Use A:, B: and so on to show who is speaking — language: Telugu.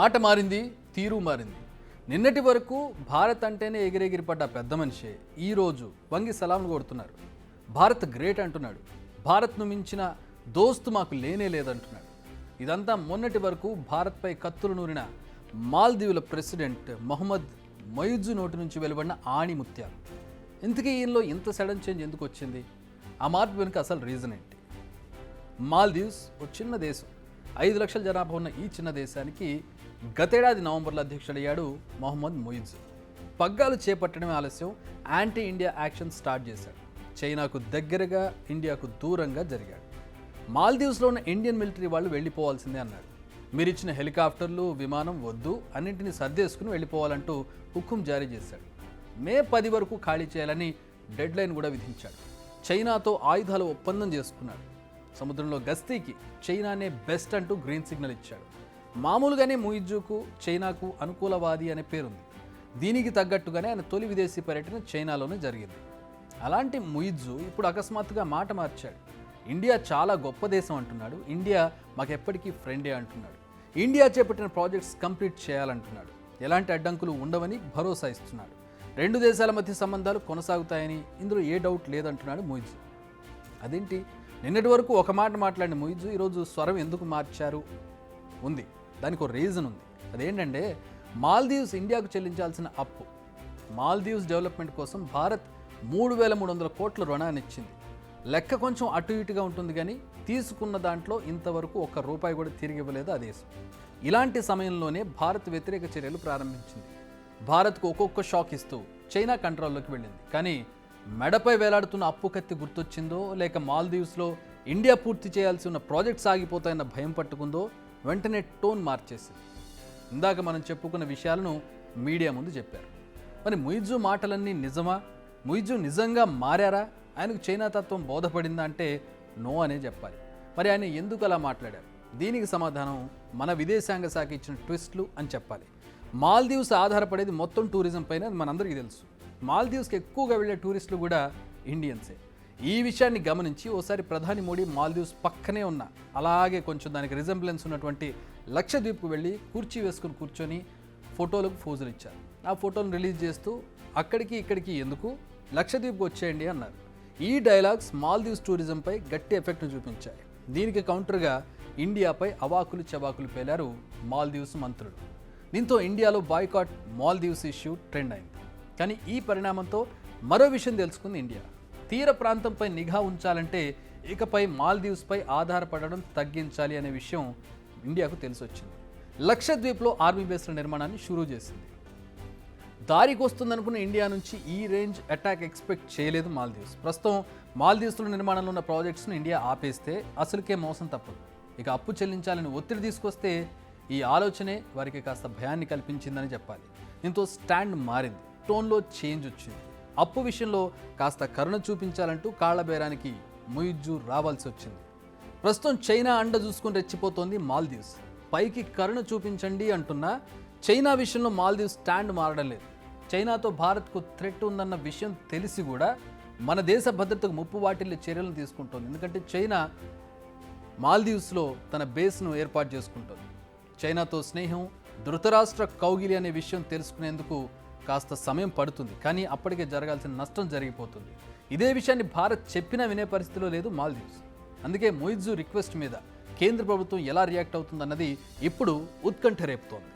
A: మాట మారింది, తీరు మారింది. నిన్నటి వరకు భారత్ అంటేనే ఎగిరెగిరిపడ్డ పెద్ద మనిషే ఈరోజు వంగి సలాంలు కొడుతున్నారు. భారత్ గ్రేట్ అంటున్నాడు. భారత్ను మించిన దోస్తు మాకు లేనే లేదంటున్నాడు. ఇదంతా మొన్నటి వరకు భారత్పై కత్తులు నూరిన మాల్దీవుల ప్రెసిడెంట్ మొహమ్మద్ మొయిజు నోటి నుంచి వెలువడిన ఆణిముత్యాలు. ఇంతకీ ఈయనలో ఇంత సడన్ చేంజ్ ఎందుకు వచ్చింది? ఆ మార్పు వెనుక అసలు రీజన్ ఏంటి? మాల్దీవ్స్ ఒక చిన్న దేశం. 5 లక్షల జనాభా ఉన్న ఈ చిన్న దేశానికి గతేడాది నవంబర్లో అధ్యక్షుడయ్యాడు మొహమ్మద్ మొయిజ్. పగ్గాలు చేపట్టడమే ఆలస్యం యాంటీ ఇండియా యాక్షన్ స్టార్ట్ చేశాడు. చైనాకు దగ్గరగా, ఇండియాకు దూరంగా జరిగాడు. మాల్దీవ్స్లో ఉన్న ఇండియన్ మిలిటరీ వాళ్ళు వెళ్ళిపోవాల్సిందే అన్నాడు. మీరిచ్చిన హెలికాప్టర్లు, విమానం వద్దు, అన్నింటినీ సర్దేసుకుని వెళ్ళిపోవాలంటూ హుకుం జారీ చేశాడు. మే 10 వరకు ఖాళీ చేయాలని డెడ్ లైన్ కూడా విధించాడు. చైనాతో ఆయుధాల ఒప్పందం చేసుకున్నాడు. సముద్రంలో గస్తీకి చైనానే బెస్ట్ అంటూ గ్రీన్ సిగ్నల్ ఇచ్చాడు. మామూలుగానే ముయిజ్జుకు చైనాకు అనుకూలవాది అనే పేరుంది. దీనికి తగ్గట్టుగానే ఆయన తొలి విదేశీ పర్యటన చైనాలోనే జరిగింది. అలాంటి ముయిజ్జు ఇప్పుడు అకస్మాత్తుగా మాట మార్చాడు. ఇండియా చాలా గొప్ప దేశం అంటున్నాడు. ఇండియా మాకెప్పటికీ ఫ్రెండే అంటున్నాడు. ఇండియా చేపట్టిన ప్రాజెక్ట్స్ కంప్లీట్ చేయాలంటున్నాడు. ఎలాంటి అడ్డంకులు ఉండవని భరోసా ఇస్తున్నాడు. 2 దేశాల మధ్య సంబంధాలు కొనసాగుతాయని ఇందులో ఏ డౌట్ లేదంటున్నాడు ముయిజ్జు. అదేంటి, నిన్నటి వరకు ఒక మాట మాట్లాడిన ముయిజ్జు ఈరోజు స్వరం ఎందుకు మార్చారు? ఉంది, దానికి ఒక రీజన్ ఉంది. అదేంటంటే మాల్దీవ్స్ ఇండియాకు చెల్లించాల్సిన అప్పు. మాల్దీవ్స్ డెవలప్మెంట్ కోసం భారత్ 3,300 కోట్ల రుణాన్ని ఇచ్చింది. లెక్క కొంచెం అటు ఇటుగా ఉంటుంది, కానీ తీసుకున్న దాంట్లో ఇంతవరకు ₹1 కూడా తిరిగి ఇవ్వలేదు ఆ దేశం. ఇలాంటి సమయంలోనే భారత్ వ్యతిరేక చర్యలు ప్రారంభించింది. భారత్కు ఒక్కొక్క షాక్ ఇస్తూ చైనా కంట్రోల్లోకి వెళ్ళింది. కానీ మెడపై వేలాడుతున్న అప్పు కత్తి గుర్తొచ్చిందో, లేక మాల్దీవ్స్లో ఇండియా పూర్తి చేయాల్సి ఉన్న ప్రాజెక్ట్స్ ఆగిపోతాయన్న భయం పట్టుకుందో, వెంటనే టోన్ మార్చేసింది. ఇందాక మనం చెప్పుకున్న విషయాలను మీడియా ముందు చెప్పారు. మరి ముయిజ్జు మాటలన్నీ నిజమా? ముయిజ్జు నిజంగా మారారా? ఆయనకు చైనా తత్వం బోధపడిందా అంటే నో అనే చెప్పాలి. మరి ఆయన ఎందుకు అలా మాట్లాడారు? దీనికి సమాధానం మన విదేశాంగ శాఖ ఇచ్చిన ట్విస్ట్లు అని చెప్పాలి. మాల్దీవ్స్ ఆధారపడేది మొత్తం టూరిజం పైన, అది మనందరికీ తెలుసు. మాల్దీవ్స్కి ఎక్కువగా వెళ్ళే టూరిస్టులు కూడా ఇండియన్సే. ఈ విషయాన్ని గమనించి ఓసారి ప్రధాని మోడీ మాల్దీవ్స్ పక్కనే ఉన్న, అలాగే కొంచెం దానికి రిజెంబ్లెన్స్ ఉన్నటువంటి లక్షద్వీప్కు వెళ్ళి కుర్చీ వేసుకుని కూర్చొని ఫోటోలకు ఫోజులు ఇచ్చారు. ఆ ఫోటోలను రిలీజ్ చేస్తూ అక్కడికి ఇక్కడికి ఎందుకు, లక్షద్వీప్కి వచ్చేయండి అన్నారు. ఈ డైలాగ్స్ మాల్దీవ్స్ టూరిజంపై గట్టి ఎఫెక్ట్ను చూపించాయి. దీనికి కౌంటర్గా ఇండియాపై అవాకులు చవాకులు పేలారు మాల్దీవ్స్ మంత్రులు. దీంతో ఇండియాలో బాయ్కాట్ మాల్దీవ్స్ ఇష్యూ ట్రెండ్ అయింది. కానీ ఈ పరిణామంతో మరో విషయం తెలుసుకుంది ఇండియా. తీర ప్రాంతంపై నిఘా ఉంచాలంటే ఇకపై మాల్దీవ్స్పై ఆధారపడడం తగ్గించాలి అనే విషయం ఇండియాకు తెలిసొచ్చింది. లక్షద్వీప్లో ఆర్మీ బేస్ల నిర్మాణాన్ని షురూ చేసింది. దారికి వస్తుందనుకున్న ఇండియా నుంచి ఈ రేంజ్ అటాక్ ఎక్స్పెక్ట్ చేయలేదు మాల్దీవ్స్. ప్రస్తుతం మాల్దీవ్స్లో నిర్మాణంలో ఉన్న ప్రాజెక్ట్స్ను ఇండియా ఆపేస్తే అసలుకే మోసం తప్పదు. ఇక అప్పు చెల్లించాలని ఒత్తిడి తీసుకొస్తే ఈ ఆలోచనే వారికి కాస్త భయాన్ని కల్పించిందని చెప్పాలి. దీంతో స్టాండ్ మారింది, టోన్లో చేంజ్ వచ్చింది. అప్పు విషయంలో కాస్త కరుణ చూపించాలంటూ కాళ్లబేరానికి ముయిజ్జు రావాల్సి వచ్చింది. ప్రస్తుతం చైనా అండ చూసుకుని రెచ్చిపోతోంది మాల్దీవ్స్. పైకి కరుణ చూపించండి అంటున్నా చైనా విషయంలో మాల్దీవ్స్ స్టాండ్ మారడం లేదు. చైనాతో భారత్కు థ్రెట్ ఉందన్న విషయం తెలిసి కూడా మన దేశ భద్రతకు ముప్పు వాటిల్లే చర్యలను తీసుకుంటోంది. ఎందుకంటే చైనా మాల్దీవ్స్లో తన బేస్ను ఏర్పాటు చేసుకుంటోంది. చైనాతో స్నేహం, ధృతరాష్ట్ర కౌగిలి అనే విషయం తెలుసుకునేందుకు కాస్త సమయం పడుతుంది. కానీ అప్పటికే జరగాల్సిన నష్టం జరిగిపోతుంది. ఇదే విషయాన్ని భారత్ చెప్పినా వినే పరిస్థితిలో లేదు మాల్దీవ్స్. అందుకే మొయిజ్జు రిక్వెస్ట్ మీద కేంద్ర ప్రభుత్వం ఎలా రియాక్ట్ అవుతుందన్నది ఇప్పుడు ఉత్కంఠ రేపుతోంది.